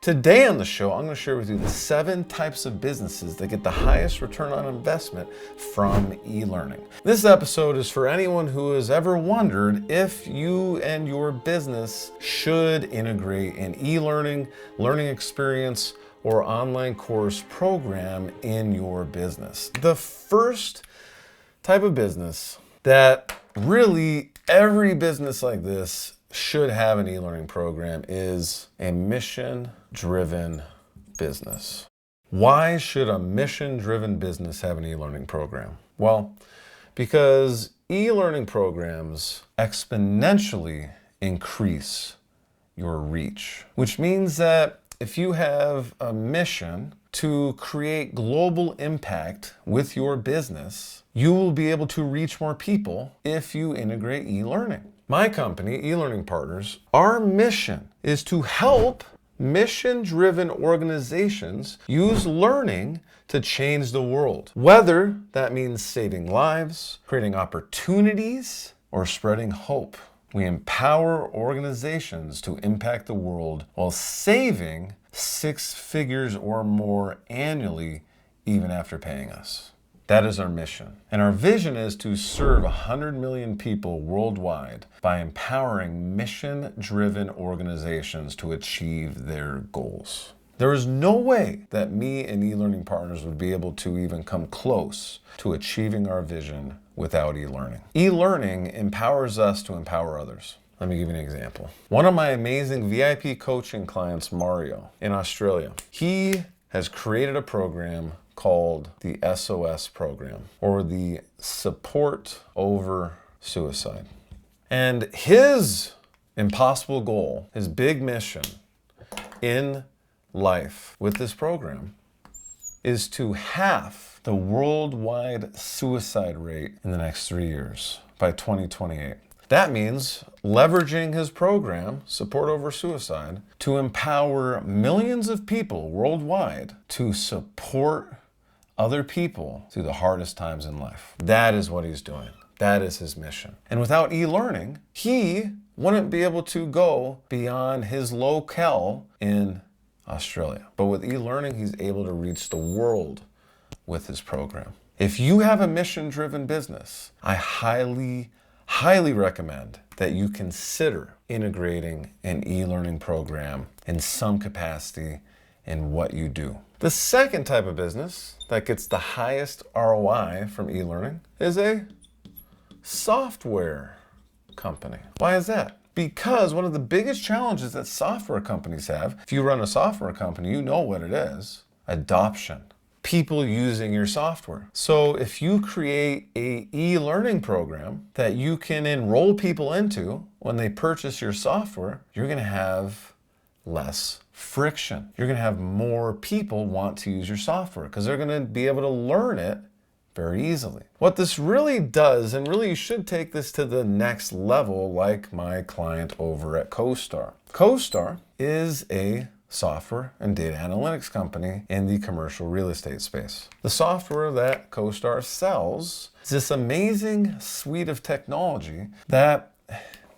Today on the show, I'm going to share with you the 7 types of businesses that get the highest return on investment from e-learning. This episode is for anyone who has ever wondered if you and your business should integrate an e-learning, learning experience, or online course program in your business. The first type of business that really every business like this should have an e-learning program is a mission-driven business. Why should a mission-driven business have an e-learning program? Well, because e-learning programs exponentially increase your reach, which means that if you have a mission to create global impact with your business, you will be able to reach more people if you integrate e-learning. My company, eLearning Partners, our mission is to help mission-driven organizations use learning to change the world, whether that means saving lives, creating opportunities, or spreading hope. We empower organizations to impact the world while saving 6 figures or more annually, even after paying us. That is our mission. And our vision is to serve 100 million people worldwide by empowering mission-driven organizations to achieve their goals. There is no way that me and eLearning Partners would be able to even come close to achieving our vision without e-learning. E-learning empowers us to empower others. Let me give you an example. One of my amazing VIP coaching clients, Mario, in Australia, he has created a program called the SOS program, or the Support Over Suicide. And his impossible goal, his big mission in life with this program is to halve the worldwide suicide rate in the next 3 years by 2028. That means leveraging his program, Support Over Suicide, to empower millions of people worldwide to support other people through the hardest times in life. That is what he's doing. That is his mission. And without e-learning, he wouldn't be able to go beyond his locale in Australia. But with e-learning, he's able to reach the world with his program. If you have a mission-driven business, I highly recommend that you consider integrating an e-learning program in some capacity in what you do. The second type of business that gets the highest ROI from e-learning is a software company. Why is that? Because one of the biggest challenges that software companies have, if you run a software company, you know what it is: adoption. People using your software. So if you create a e-learning program that you can enroll people into when they purchase your software, you're going to have less friction. You're going to have more people want to use your software because they're going to be able to learn it very easily. What this really does, and really you should take this to the next level, like my client over at CoStar. CoStar is a software and data analytics company in the commercial real estate space. The software that CoStar sells is this amazing suite of technology that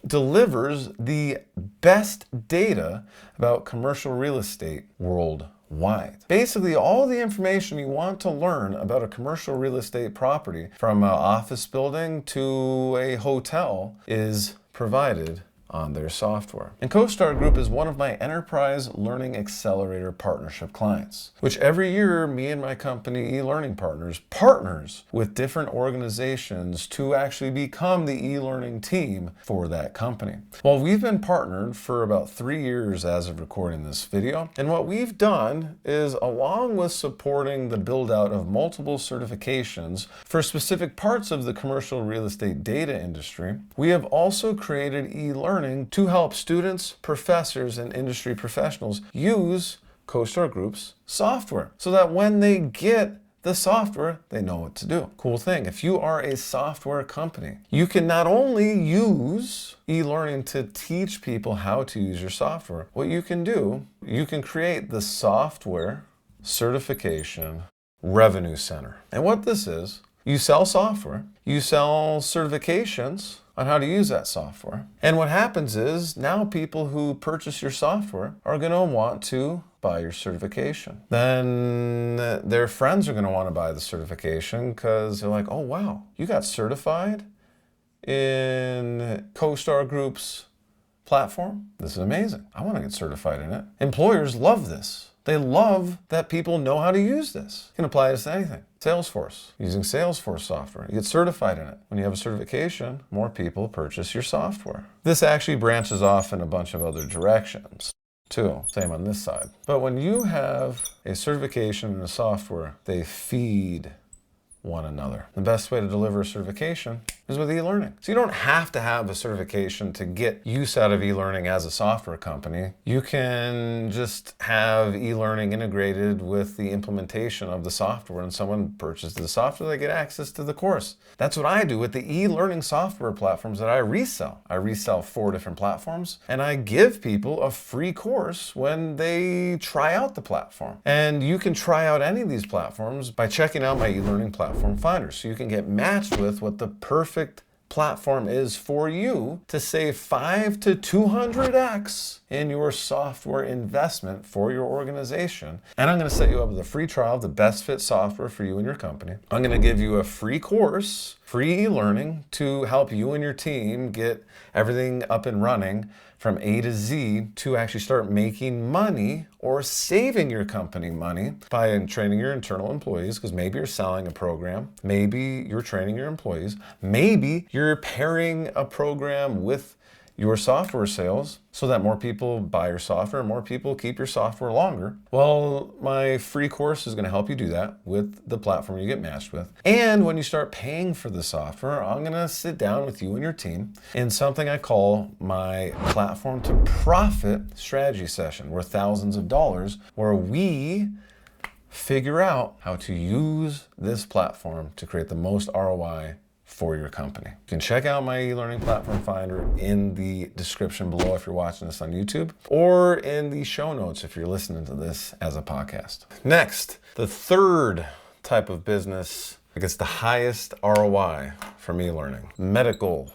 delivers the best data about commercial real estate worldwide. Basically, all the information you want to learn about a commercial real estate property, from an office building to a hotel, is provided on their software. And CoStar Group is one of my Enterprise Learning Accelerator partnership clients, which every year me and my company eLearning Partners partners with different organizations to actually become the e-learning team for that company. Well, we've been partnered for about 3 years as of recording this video, and what we've done is, along with supporting the build out of multiple certifications for specific parts of the commercial real estate data industry, we have also created e-learning to help students, professors, and industry professionals use CoStar Group's software so that when they get the software, they know what to do. Cool thing, if you are a software company, you can not only use e-learning to teach people how to use your software, what you can do, you can create the software certification revenue center. And what this is, you sell software, you sell certifications on how to use that software. And what happens is now people who purchase your software are going to want to buy your certification. Then their friends are going to want to buy the certification because they're like, oh wow, you got certified in CoStar Group's platform? This is amazing. I want to get certified in it. Employers love this. They love that people know how to use this. You can apply this to anything. Salesforce, using Salesforce software. You get certified in it. When you have a certification, more people purchase your software. This actually branches off in a bunch of other directions too. Same on this side. But when you have a certification in a software, they feed one another. The best way to deliver a certification is with eLearning. So you don't have to have a certification to get use out of eLearning as a software company. You can just have eLearning integrated with the implementation of the software, and someone purchases the software, they get access to the course. That's what I do with the eLearning software platforms that I resell. I resell 4 different platforms, and I give people a free course when they try out the platform. And you can try out any of these platforms by checking out my eLearning platform finder, so you can get matched with what the perfect platform is for you to save 5 to 200x in your software investment for your organization. And I'm going to set you up with a free trial of the best fit software for you and your company. I'm going to give you a free course, free e-learning, to help you and your team get everything up and running from A to Z to actually start making money or saving your company money by training your internal employees, because maybe you're selling a program, maybe you're training your employees, maybe you're pairing a program with your software sales so that more people buy your software and more people keep your software longer. Well, my free course is going to help you do that with the platform you get matched with. And when you start paying for the software, I'm going to sit down with you and your team in something I call my platform to profit strategy session, worth thousands of dollars, where we figure out how to use this platform to create the most ROI for your company. You can check out my eLearning platform finder in the description below if you're watching this on YouTube, or in the show notes if you're listening to this as a podcast. Next, the third type of business that gets the highest ROI from eLearning: medical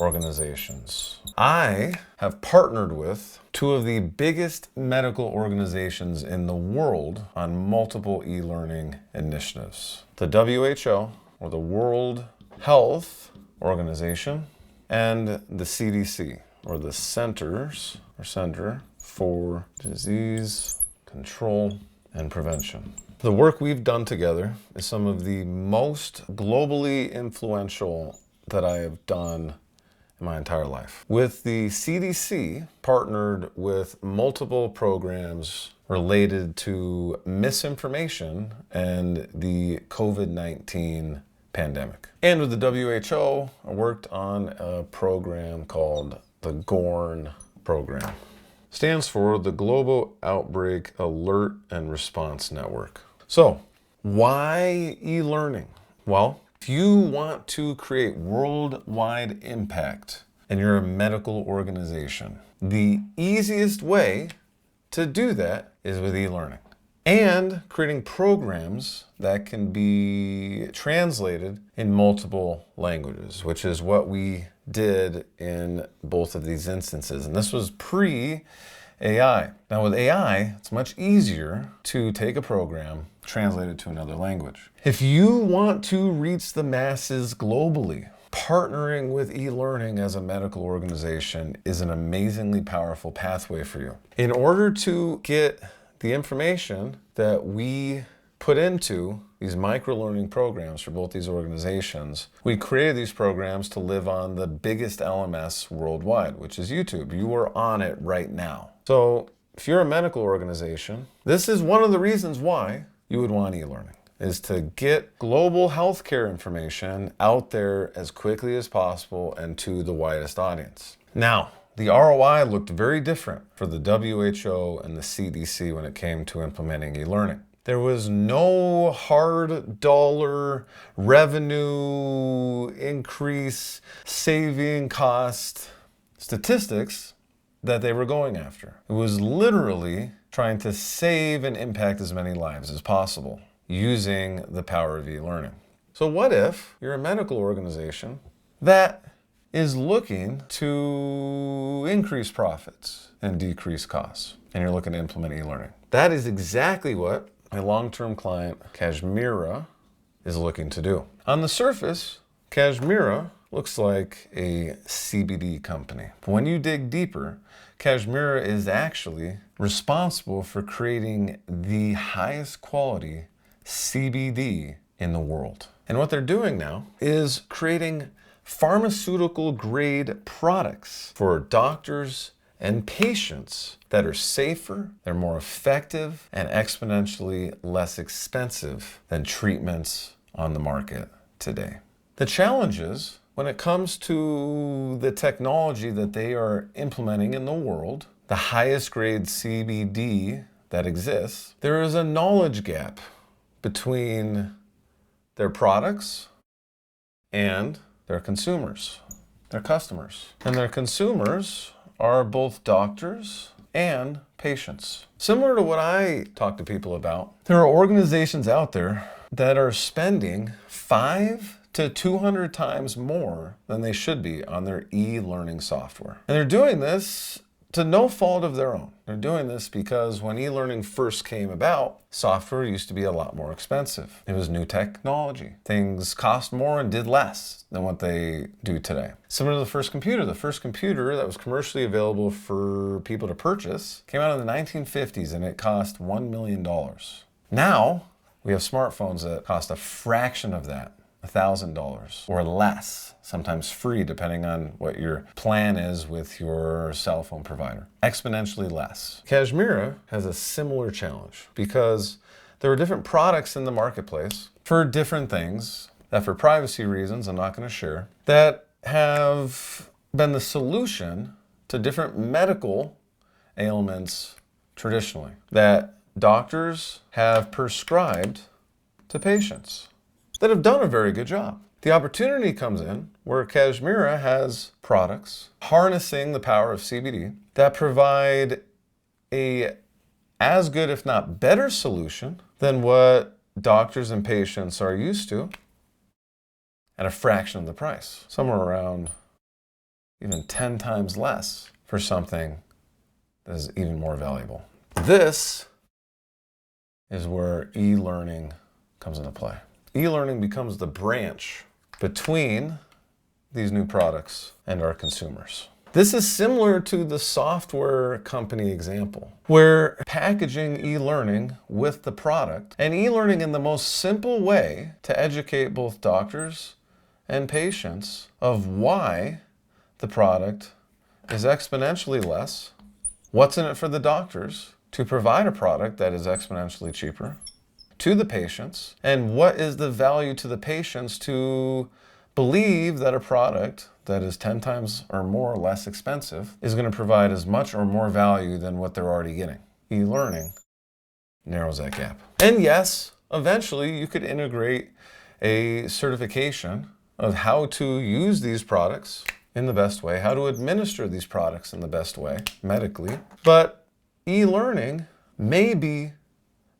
organizations. I have partnered with 2 of the biggest medical organizations in the world on multiple eLearning initiatives. The WHO, or the World Health Organization, and the CDC, or the Center for Disease Control and Prevention. The work we've done together is some of the most globally influential that I have done in my entire life. With the CDC, partnered with multiple programs related to misinformation and the COVID-19 pandemic. And with the WHO, I worked on a program called the GORN program. Stands for the Global Outbreak Alert and Response Network. So, why e-learning? Well, if you want to create worldwide impact and you're a medical organization, the easiest way to do that is with e-learning. And creating programs that can be translated in multiple languages, which is what we did in both of these instances. And this was pre-AI. Now with AI, it's much easier to take a program, translate it to another language. If you want to reach the masses globally, partnering with eLearning as a medical organization is an amazingly powerful pathway for you. In order to get the information that we put into these micro-learning programs for both these organizations, we created these programs to live on the biggest LMS worldwide, which is YouTube. You are on it right now. So if you're a medical organization, this is one of the reasons why you would want eLearning, is to get global healthcare information out there as quickly as possible and to the widest audience. Now, the ROI looked very different for the WHO and the CDC when it came to implementing eLearning. There was no hard dollar revenue increase, saving cost statistics that they were going after. It was literally trying to save and impact as many lives as possible using the power of eLearning. So what if you're a medical organization that is looking to increase profits and decrease costs, and you're looking to implement e-learning. That is exactly what a long-term client, Kazmira, is looking to do. On the surface, Kazmira looks like a CBD company. But when you dig deeper, Kazmira is actually responsible for creating the highest quality CBD in the world. And what they're doing now is creating pharmaceutical grade products for doctors and patients that are safer, they're more effective, and exponentially less expensive than treatments on the market today. The challenge is, when it comes to the technology that they are implementing in the world, the highest grade CBD that exists, there is a knowledge gap between their products and their consumers, their customers. And their consumers are both doctors and patients. Similar to what I talk to people about, there are organizations out there that are spending 5 to 200 times more than they should be on their e-learning software. And they're doing this to no fault of their own. They're doing this because when e-learning first came about, software used to be a lot more expensive. It was new technology. Things cost more and did less than what they do today. Similar to the first computer that was commercially available for people to purchase came out in the 1950s, and it cost $1 million. Now, we have smartphones that cost a fraction of that, $1,000 or less, sometimes free depending on what your plan is with your cell phone provider. Exponentially less. Kazmira has a similar challenge because there are different products in the marketplace for different things that, for privacy reasons, I'm not going to share, that have been the solution to different medical ailments traditionally that doctors have prescribed to patients that have done a very good job. The opportunity comes in where Kazmira has products harnessing the power of CBD that provide a as good, if not better, solution than what doctors and patients are used to at a fraction of the price. Somewhere around even 10 times less for something that is even more valuable. This is where e-learning comes into play. E-learning becomes the branch between these new products and our consumers. This is similar to the software company example, where packaging e-learning with the product and e-learning in the most simple way to educate both doctors and patients of why the product is exponentially less, what's in it for the doctors to provide a product that is exponentially cheaper to the patients, and what is the value to the patients to believe that a product that is 10 times or more less expensive is going to provide as much or more value than what they're already getting. E-learning narrows that gap. And yes, eventually you could integrate a certification of how to use these products in the best way, how to administer these products in the best way medically. But e-learning may be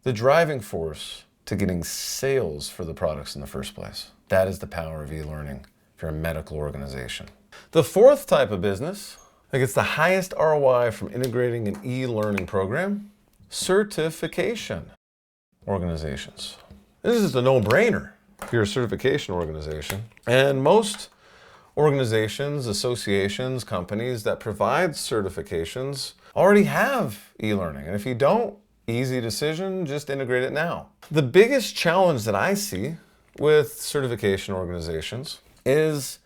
the driving force to getting sales for the products in the first place. That is the power of e-learning if you're a medical organization. The fourth type of business that gets the highest ROI from integrating an e-learning program, certification organizations. This is a no-brainer if you're a certification organization. And most organizations, associations, companies that provide certifications already have e-learning. And if you don't, easy decision, just integrate it now. The biggest challenge that I see with certification organizations is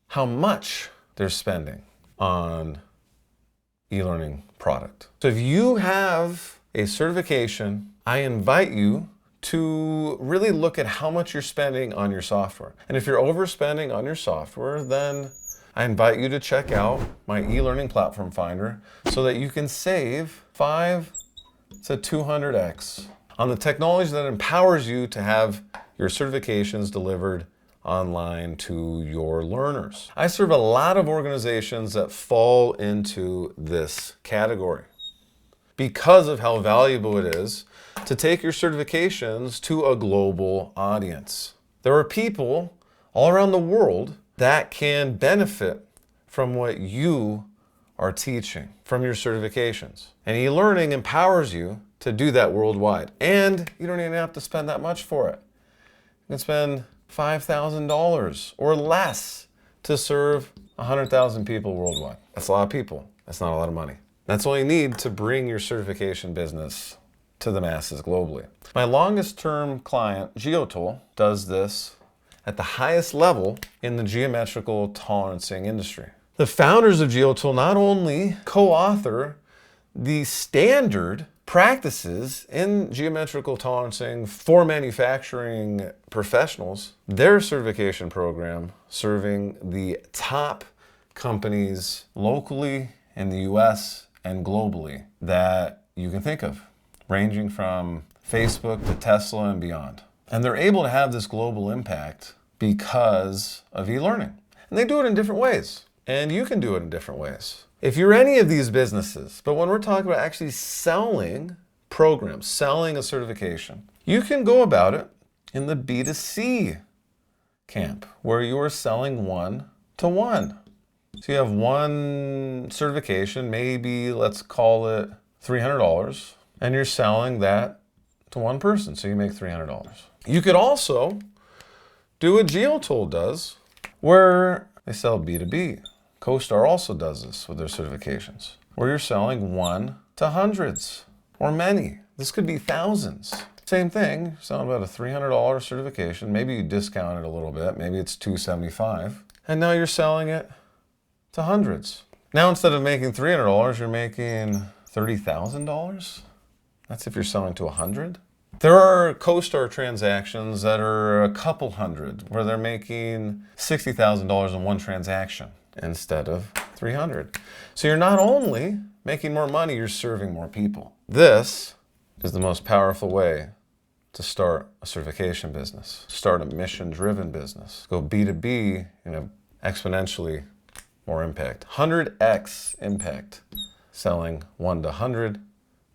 how much they're spending on e-learning product. So if you have a certification, I invite you to really look at how much you're spending on your software. And if you're overspending on your software, then I invite you to check out my e-learning platform finder so that you can save 5 to 200x on the technology that empowers you to have your certifications delivered online to your learners. I serve a lot of organizations that fall into this category because of how valuable it is to take your certifications to a global audience. There are people all around the world that can benefit from what you are teaching, from your certifications. And eLearning empowers you to do that worldwide. And you don't even have to spend that much for it. You can spend $5,000 or less to serve 100,000 people worldwide. That's a lot of people. That's not a lot of money. That's all you need to bring your certification business to the masses globally. My longest term client, GeoToll, does this at the highest level in the geometrical tolerancing industry. The founders of GeoToll not only co-author the standard practices in geometrical tolerancing for manufacturing professionals, their certification program serving the top companies locally in the US and globally that you can think of, ranging from Facebook to Tesla and beyond. And they're able to have this global impact because of eLearning. And they do it in different ways. And you can do it in different ways. If you're any of these businesses, but when we're talking about actually selling programs, selling a certification, you can go about it in the B2C camp, where you are selling one-to-one. So you have one certification, maybe let's call it $300, and you're selling that to one person, so you make $300. You could also do what GeoToll does, where they sell B2B. CoStar also does this with their certifications, where you're selling one to hundreds or many. This could be thousands. Same thing, you're selling about a $300 certification. Maybe you discount it a little bit. Maybe it's $275. And now you're selling it to hundreds. Now instead of making $300, you're making $30,000. That's if you're selling to 100. There are CoStar transactions that are a couple hundred, where they're making $60,000 in one transaction instead of 300. So you're not only making more money, you're serving more people. This is the most powerful way to start a certification business, start a mission-driven business. Go B2B, exponentially more impact. 100x impact selling 1 to 100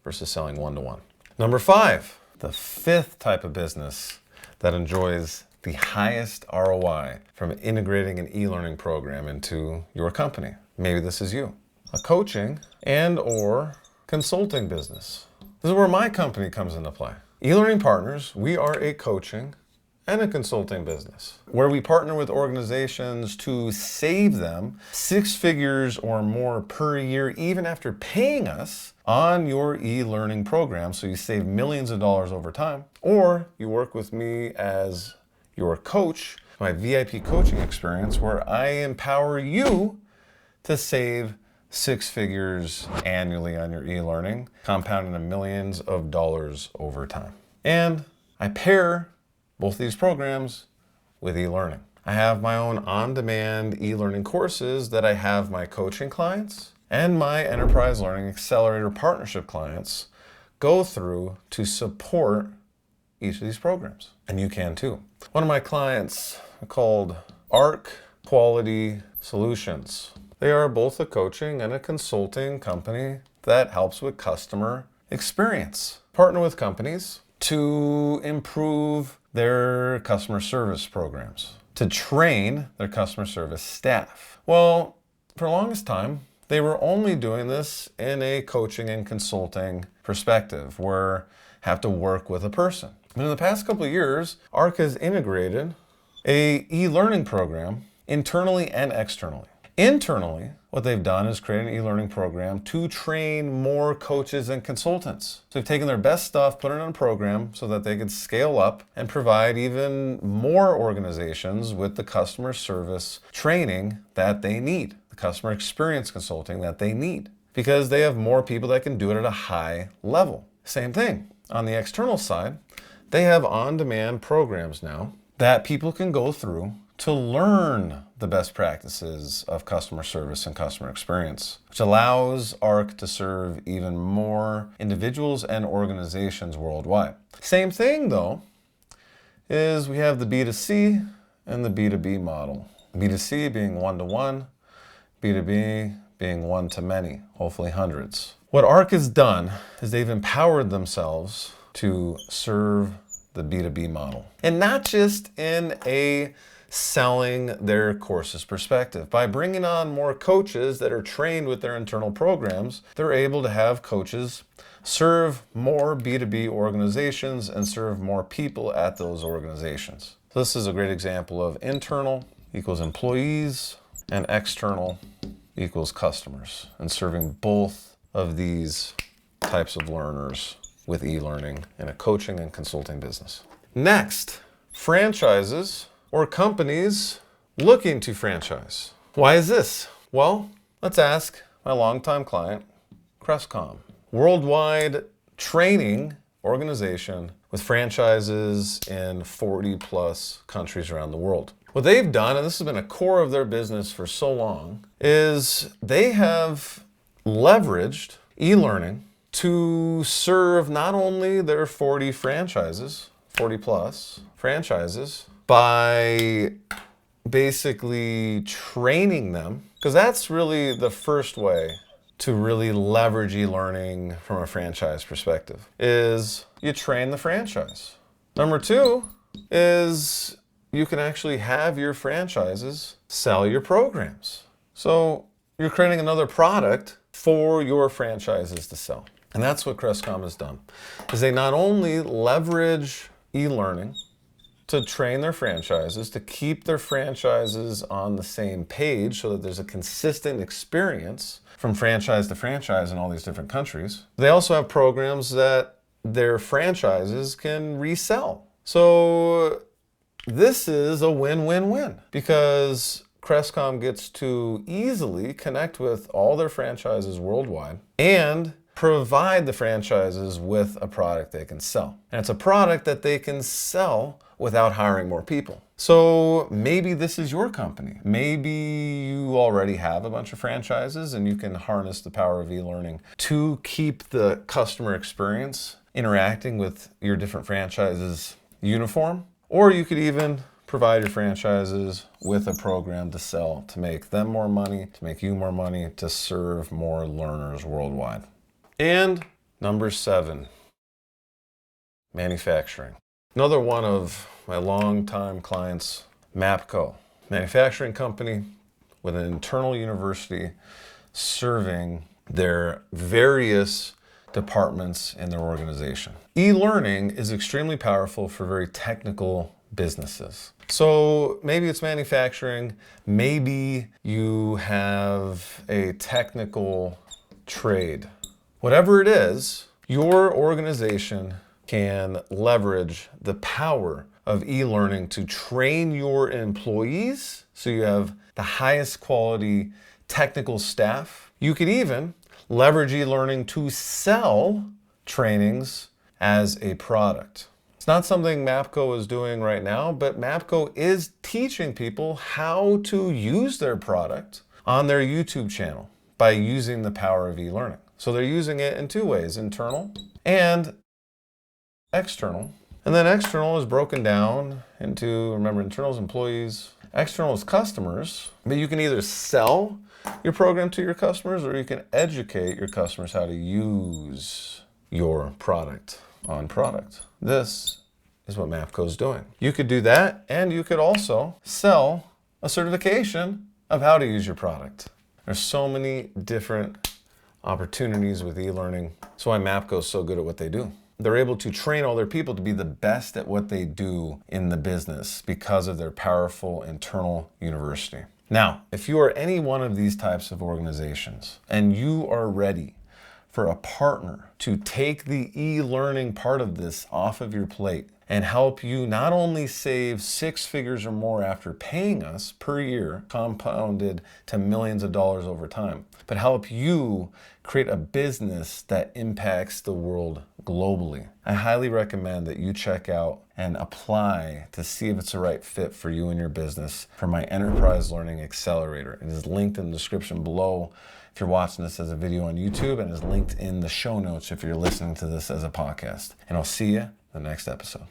versus selling 1 to 1. Number 5, the fifth type of business that enjoys the highest ROI from integrating an e-learning program into your company. Maybe this is you. A coaching and or consulting business. This is where my company comes into play. eLearning Partners, we are a coaching and a consulting business where we partner with organizations to save them 6 figures or more per year, even after paying us on your e-learning program. So you save millions of dollars over time, or you work with me as your coach, my VIP coaching experience, where I empower you to save 6 figures annually on your e-learning, compounding to millions of dollars over time. And I pair both these programs with e-learning. I have my own on-demand e-learning courses that I have my coaching clients and my Enterprise Learning Accelerator partnership clients go through to support each of these programs. And you can too. One of my clients called ARC Quality Solutions. They are both a coaching and a consulting company that helps with customer experience. Partner with companies to improve their customer service programs, to train their customer service staff. Well, for the longest time, they were only doing this in a coaching and consulting perspective, where have to work with a person. And in the past couple of years, ARC has integrated a e-learning program internally and externally. Internally, what they've done is create an e-learning program to train more coaches and consultants. So they've taken their best stuff, put it in a program so that they could scale up and provide even more organizations with the customer service training that they need, the customer experience consulting that they need, because they have more people that can do it at a high level. Same thing. On the external side, they have on-demand programs now that people can go through to learn the best practices of customer service and customer experience, which allows ARC to serve even more individuals and organizations worldwide. Same thing though, is we have the B2C and the B2B model. B2C being one-to-one, B2B being one to many, hopefully hundreds. What ARC has done is they've empowered themselves to serve the B2B model. And not just in a selling their courses perspective. By bringing on more coaches that are trained with their internal programs, they're able to have coaches serve more B2B organizations and serve more people at those organizations. So this is a great example of internal equals employees and external equals customers, and serving both of these types of learners with e-learning in a coaching and consulting business. Next, franchises or companies looking to franchise. Why is this? Well, let's ask my longtime client, Crestcom, worldwide training organization with franchises in 40 plus countries around the world. What they've done, and this has been a core of their business for so long, is they have leveraged e-learning to serve not only their 40 franchises, 40 plus franchises, by basically training them, because that's really the first way to really leverage e-learning from a franchise perspective, is you train the franchise. Number two is you can actually have your franchises sell your programs. So you're creating another product for your franchises to sell. And that's what Crestcom has done, is they not only leverage e-learning to train their franchises, to keep their franchises on the same page so that there's a consistent experience from franchise to franchise in all these different countries. They also have programs that their franchises can resell. So this is a win-win-win, because Crestcom gets to easily connect with all their franchises worldwide and provide the franchises with a product they can sell. And it's a product that they can sell without hiring more people. So maybe this is your company. Maybe you already have a bunch of franchises and you can harness the power of e-learning to keep the customer experience interacting with your different franchises uniform. Or you could even provide your franchises with a program to sell, to make them more money, to make you more money, to serve more learners worldwide. And number 7, manufacturing. Another one of my longtime clients, MAPCO, manufacturing company with an internal university serving their various departments in their organization. E-learning is extremely powerful for very technical businesses. So maybe it's manufacturing, maybe you have a technical trade. Whatever it is, your organization can leverage the power of e-learning to train your employees so you have the highest quality technical staff. You could even leverage e-learning to sell trainings as a product. It's not something MAPCO is doing right now, but MAPCO is teaching people how to use their product on their YouTube channel by using the power of e-learning. So they're using it in 2 ways, internal and external. And then external is broken down into, remember, internal is employees, external is customers, but you can either sell your program to your customers or you can educate your customers how to use your product on product. This is what MAPCO is doing. You could do that, and you could also sell a certification of how to use your product. There's so many different opportunities with e-learning. That's why MAPCO is so good at what they do. They're able to train all their people to be the best at what they do in the business because of their powerful internal university. Now, if you are any one of these types of organizations and you are ready for a partner to take the e-learning part of this off of your plate and help you not only save 6 figures or more after paying us per year, compounded to millions of dollars over time, but help you create a business that impacts the world globally, I highly recommend that you check out and apply to see if it's the right fit for you and your business for my Enterprise Learning Accelerator. It is linked in the description below if you're watching this as a video on YouTube, and is linked in the show notes if you're listening to this as a podcast. And I'll see you in the next episode.